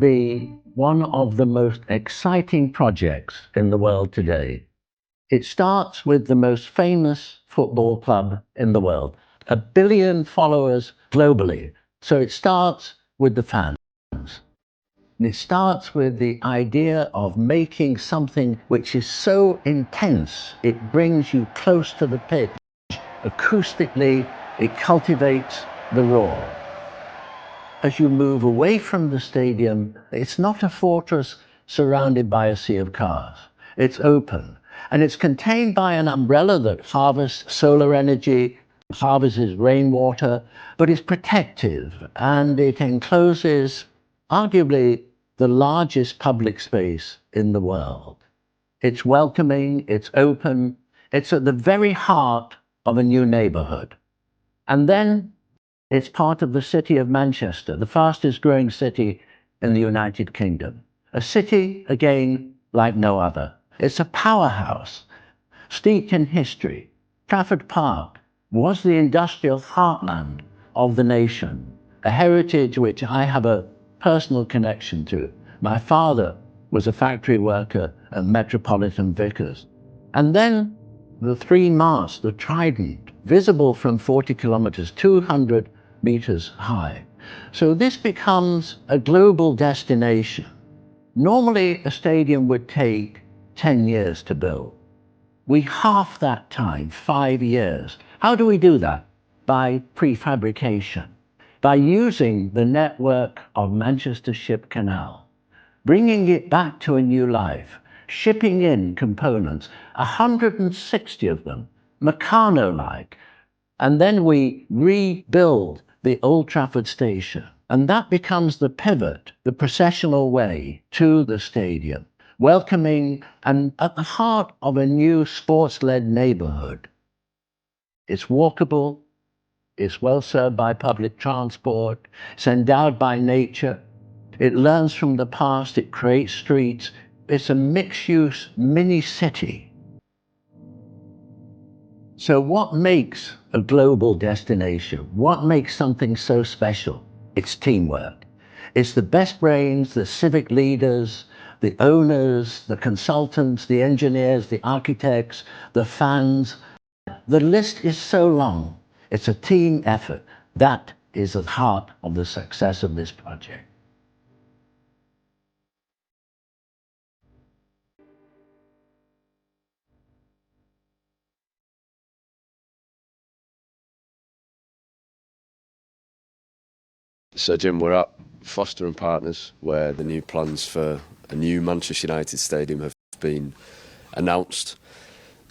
be one of the most exciting projects in the world today. It starts with the most famous football club in the world, 1 billion followers globally. So it starts with the fans. And it starts with the idea of making something which is so intense, it brings you close to the pitch. Acoustically, it cultivates the roar. As you move away from the stadium, it's not a fortress surrounded by a sea of cars. It's open, and it's contained by an umbrella that harvests solar energy, harvests rainwater, but is protective, and it encloses arguably the largest public space in the world. It's welcoming, it's open, it's at the very heart of a new neighborhood. And then it's part of the city of Manchester, the fastest growing city in the United Kingdom. A city, again, like no other. It's a powerhouse, steeped in history. Trafford Park was the industrial heartland of the nation, a heritage which I have a personal connection to. My father was a factory worker at Metropolitan Vickers. And then the three masts, the trident, visible from 40 kilometers, 200 meters high. So this becomes a global destination. Normally, a stadium would take 10 years to build. We half that time, 5 years. How do we do that? By prefabrication, by using the network of Manchester Ship Canal, bringing it back to a new life, shipping in components, 160 of them, Meccano-like, and then we rebuild the Old Trafford Station, and that becomes the pivot, the processional way to the stadium, welcoming and at the heart of a new sports-led neighborhood. It's walkable, it's well served by public transport, it's endowed by nature, it learns from the past, it creates streets, it's a mixed-use mini-city. So what makes a global destination? What makes something so special? It's teamwork. It's the best brains, the civic leaders, the owners, the consultants, the engineers, the architects, the fans. The list is so long. It's a team effort. That is at the heart of the success of this project. So Jim, we're at Foster and Partners, where the new plans for a new Manchester United stadium have been announced.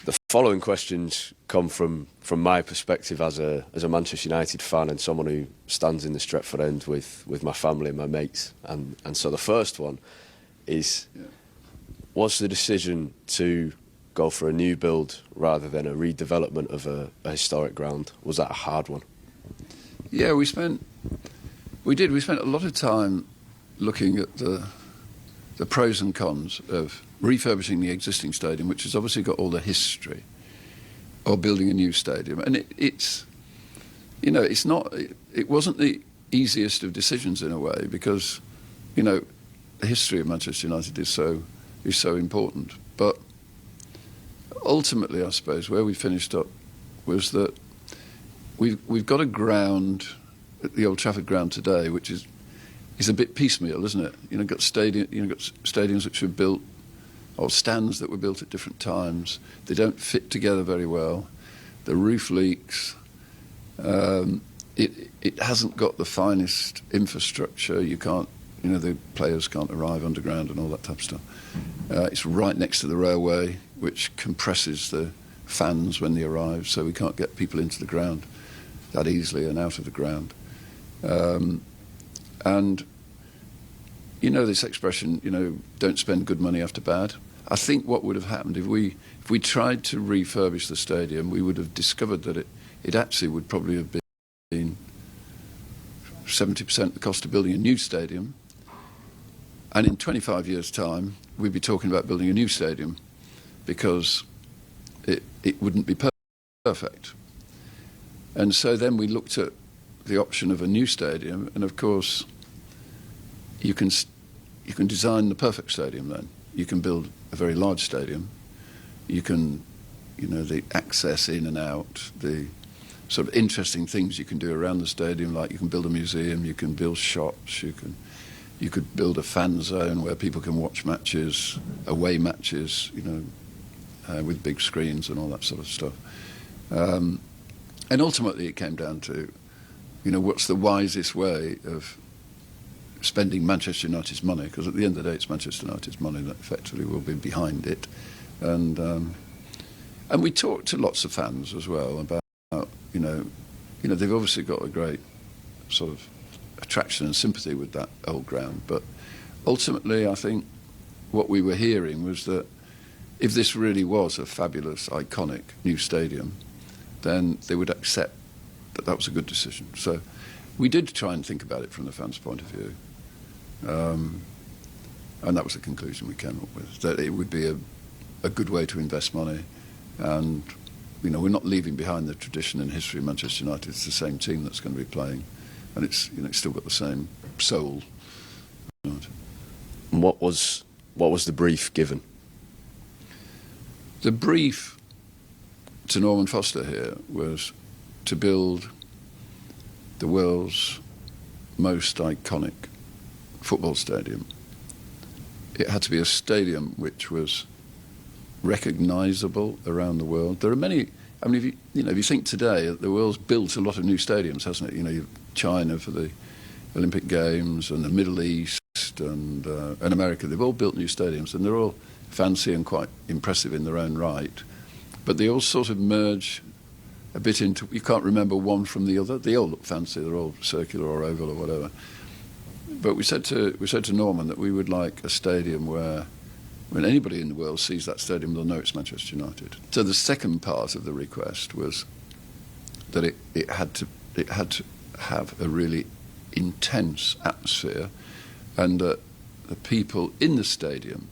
The following questions come from my perspective as a Manchester United fan and someone who stands in the Stretford end with my family and my mates. And so the first one is, was the decision to go for a new build rather than a redevelopment of a historic ground, was that a hard one? Yeah, we spent a lot of time looking at the pros and cons of refurbishing the existing stadium, which has obviously got all the history, or building a new stadium. And it wasn't the easiest of decisions in a way, because, the history of Manchester United is so important. But ultimately, I suppose, where we finished up was that we've got a ground at the Old Trafford ground today, which is a bit piecemeal, isn't it? Got stadiums which were built, or stands that were built at different times. They don't fit together very well. The roof leaks. It hasn't got the finest infrastructure. You can't, the players can't arrive underground and all that type of stuff. It's right next to the railway, which compresses the fans when they arrive, so we can't get people into the ground that easily and out of the ground. And this expression, don't spend good money after bad. I think what would have happened if we tried to refurbish the stadium, we would have discovered that it actually would probably have been 70% the cost of building a new stadium, and in 25 years' time we'd be talking about building a new stadium, because it wouldn't be perfect. And so then we looked at the option of a new stadium, and of course you can you can design the perfect stadium then. You can build a very large stadium. You can, the access in and out, the sort of interesting things you can do around the stadium, like you can build a museum, you can build shops, you could build a fan zone where people can watch matches, away matches, with big screens and all that sort of stuff. And ultimately it came down to, what's the wisest way of spending Manchester United's money, because at the end of the day it's Manchester United's money that effectively will be behind it. And we talked to lots of fans as well about, they've obviously got a great sort of attraction and sympathy with that old ground, but ultimately I think what we were hearing was that if this really was a fabulous, iconic new stadium, then they would accept that that was a good decision. So we did try and think about it from the fans' point of view, and that was the conclusion we came up with, that it would be a good way to invest money. And we're not leaving behind the tradition and history of Manchester United. It's the same team that's going to be playing, and it's still got the same soul. And what was the brief given? The brief to Norman Foster here was to build the world's most iconic football stadium. It had to be a stadium which was recognisable around the world. There are many. I mean, if you think today, the world's built a lot of new stadiums, hasn't it? You've China for the Olympic Games, and the Middle East, and America. They've all built new stadiums, and they're all fancy and quite impressive in their own right. But they all sort of merge a bit into. You can't remember one from the other. They all look fancy. They're all circular or oval or whatever. But we said to Norman that we would like a stadium where, when anybody in the world sees that stadium, they'll know it's Manchester United. So the second part of the request was that it had to have a really intense atmosphere, and that the people in the stadium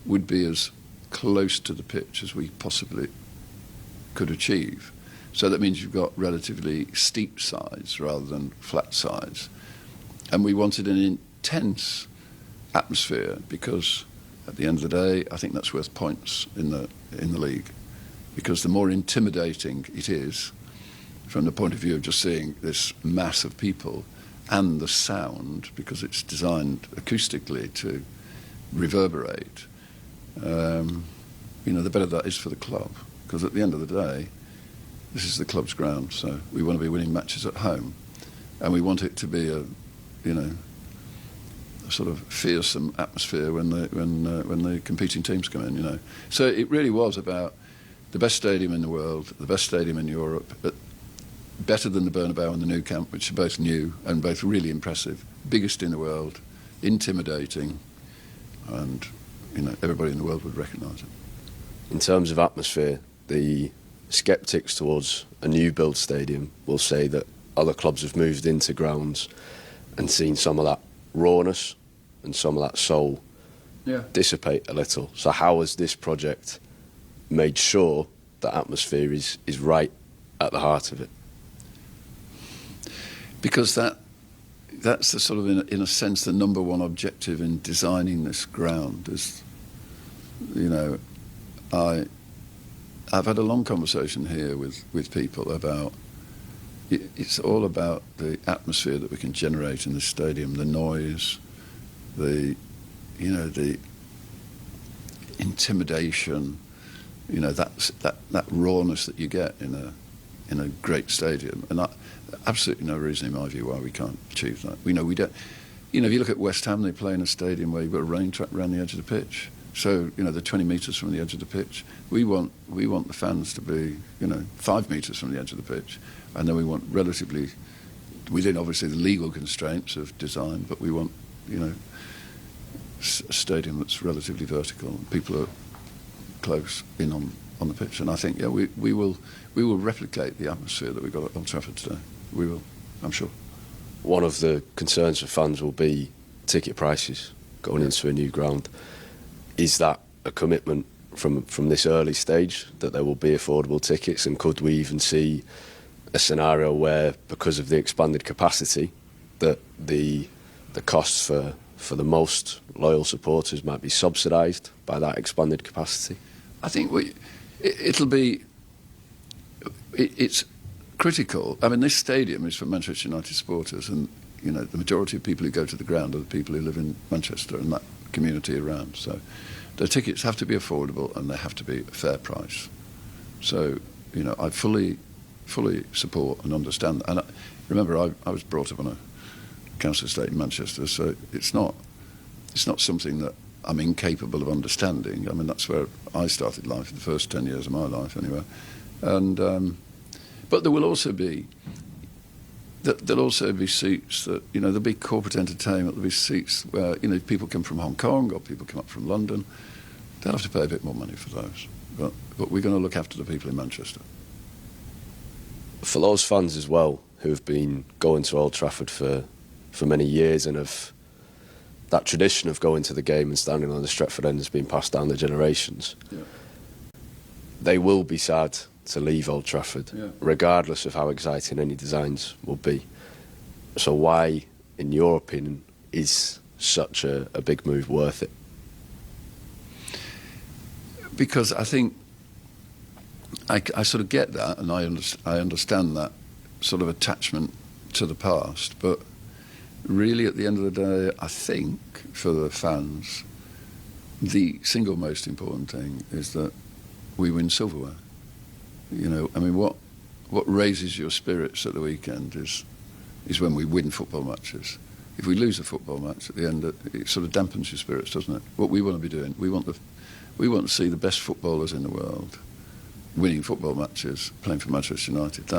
would be as close to the pitch as we possibly could achieve. So that means you've got relatively steep sides rather than flat sides. And we wanted an intense atmosphere because at the end of the day, I think that's worth points in the league, because the more intimidating it is from the point of view of just seeing this mass of people, and the sound, because it's designed acoustically to reverberate, the better that is for the club. Because at the end of the day, this is the club's ground, so we want to be winning matches at home, and we want it to be a sort of fearsome atmosphere when the competing teams come in. So it really was about the best stadium in the world, the best stadium in Europe, but better than the Bernabeu and the Nou Camp, which are both new and both really impressive, biggest in the world, intimidating, and everybody in the world would recognise it. In terms of atmosphere, the sceptics towards a new build stadium will say that other clubs have moved into grounds and seen some of that rawness and some of that soul dissipate a little. So how has this project made sure that atmosphere is right at the heart of it? Because that's the sort of, in a sense, the number one objective in designing this ground. Is, I've had a long conversation here with people about. It's all about the atmosphere that we can generate in the stadium, the noise, the intimidation, that rawness that you get in a great stadium, and absolutely no reason in my view why we can't achieve that. We don't. If you look at West Ham, they play in a stadium where you've got a running track around the edge of the pitch. So they're 20 metres from the edge of the pitch. We want the fans to be 5 metres from the edge of the pitch, and then we want relatively within obviously the legal constraints of design, but we want a stadium that's relatively vertical and people are close in on the pitch. And I think we will replicate the atmosphere that we've got at Old Trafford today. We will, I'm sure. One of the concerns for fans will be ticket prices going into a new ground. Is that a commitment from this early stage that there will be affordable tickets, and could we even see a scenario where, because of the expanded capacity, that the costs for for the most loyal supporters might be subsidised by that expanded capacity? I think it's critical. I mean, this stadium is for Manchester United supporters, and the majority of people who go to the ground are the people who live in Manchester and that community around. So the tickets have to be affordable and they have to be a fair price. So I fully support and understand that. And remember, I was brought up on a council estate in Manchester, so it's not something that I'm incapable of understanding. I mean, that's where I started life, the first 10 years of my life anyway. And but there will also be there'll also be seats that there'll be corporate entertainment. There'll be seats where people come from Hong Kong or people come up from London. They'll have to pay a bit more money for those. But we're going to look after the people in Manchester. For those fans as well who have been going to Old Trafford for many years and that tradition of going to the game and standing on the Stretford end has been passed down the generations. Yeah. They will be sad to leave Old Trafford, regardless of how exciting any designs will be. So why, in your opinion, is such a big move worth it? Because I think I sort of get that, and I understand that sort of attachment to the past, but really at the end of the day, I think for the fans, the single most important thing is that we win silverware. I mean, what raises your spirits at the weekend is when we win football matches. If we lose a football match at the end, it sort of dampens your spirits, doesn't it? What we want to be doing, we want to see the best footballers in the world winning football matches, playing for Manchester United.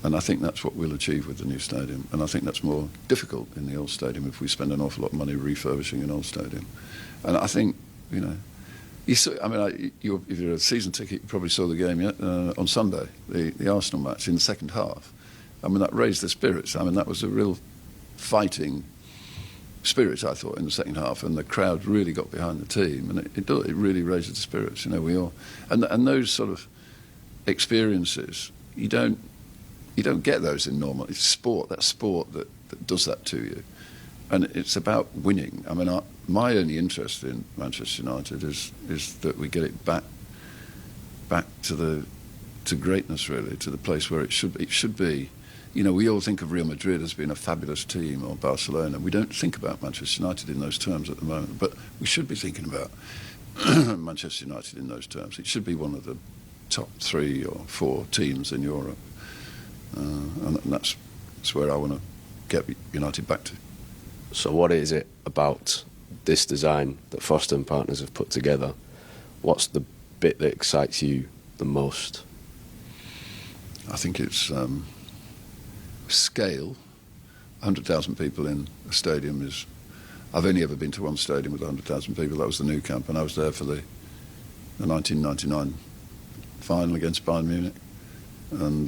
And I think that's what we'll achieve with the new stadium. And I think that's more difficult in the old stadium if we spend an awful lot of money refurbishing an old stadium. And I think, if you're a season ticket, you probably saw the game on Sunday, the Arsenal match in the second half. I mean, that raised the spirits. I mean, that was a real fighting spirit, I thought, in the second half, and the crowd really got behind the team, and it really raised the spirits. We all, and those sort of experiences, you don't get those in normal. It's sport. That's sport that does that to you, and it's about winning. I mean, my only interest in Manchester United is that we get it back to greatness, really, to the place where it should be. It should be. We all think of Real Madrid as being a fabulous team, or Barcelona. We don't think about Manchester United in those terms at the moment, but we should be thinking about Manchester United in those terms. It should be one of the top 3 or 4 teams in Europe, and that's where I want to get United back to. So what is it about this design that Foster and Partners have put together? What's the bit that excites you the most? I think it's scale. 100,000 people in a stadium is... I've only ever been to one stadium with 100,000 people. That was the Nou Camp, and I was there for the 1999 final against Bayern Munich. And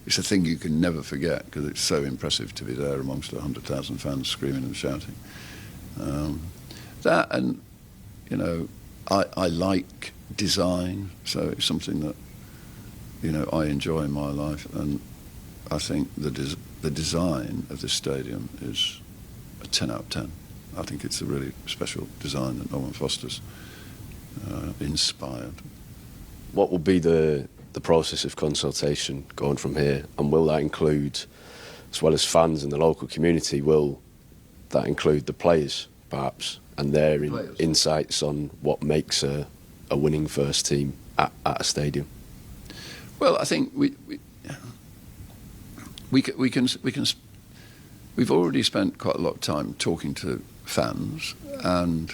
it's a thing you can never forget, because it's so impressive to be there amongst 100,000 fans screaming and shouting. I like design, so it's something that I enjoy in my life, and I think the design of this stadium is a 10 out of 10. I think it's a really special design that Norman Foster's inspired. What will be the process of consultation going from here, and will that include, as well as fans and the local community, will that include the players perhaps and their insights on what makes a winning first team at a stadium? Well, I think we've already spent quite a lot of time talking to fans, and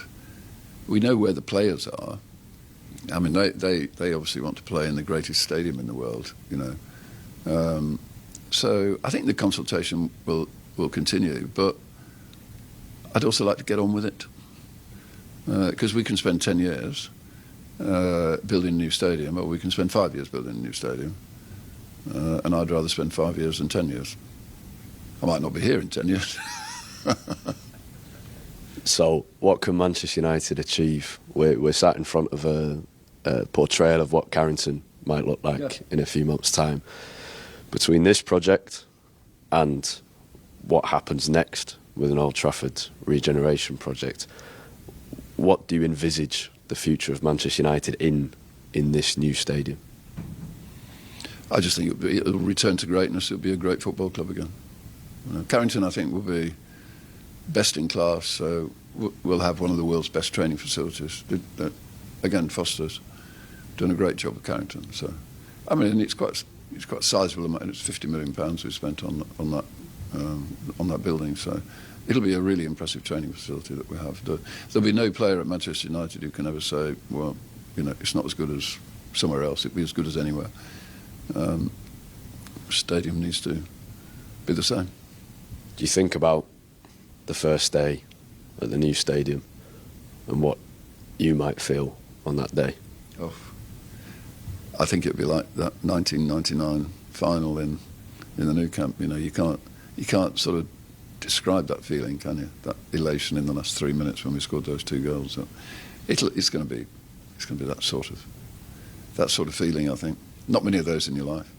we know where the players are. I mean, they obviously want to play in the greatest stadium in the world, So I think the consultation will continue, but I'd also like to get on with it, because we can spend 10 years building a new stadium, or we can spend 5 years building a new stadium, and I'd rather spend 5 years than 10 years. I might not be here in 10 years. So what can Manchester United achieve? We're sat in front of a portrayal of what Carrington might look like in a few months' time. Between this project and what happens next with an Old Trafford regeneration project, what do you envisage the future of Manchester United in this new stadium? I just think it'll return to greatness. It'll be a great football club again. Carrington, I think, will be best in class. So we'll have one of the world's best training facilities. Again, Foster's done a great job at Carrington. So, I mean, it's quite a sizable amount. It's £50 million we spent on that building. So it'll be a really impressive training facility that we have. There'll be no player at Manchester United who can ever say, well, it's not as good as somewhere else. It'll be as good as anywhere. Stadium needs to be the same. Do you think about the first day at the new stadium and what you might feel on that day? Oh, I think it'd be like that 1999 final in the Nou Camp. You can't sort of describe that feeling, can you? That elation in the last 3 minutes when we scored those 2 goals. So it's going to be that sort of feeling, I think. Not many of those in your life.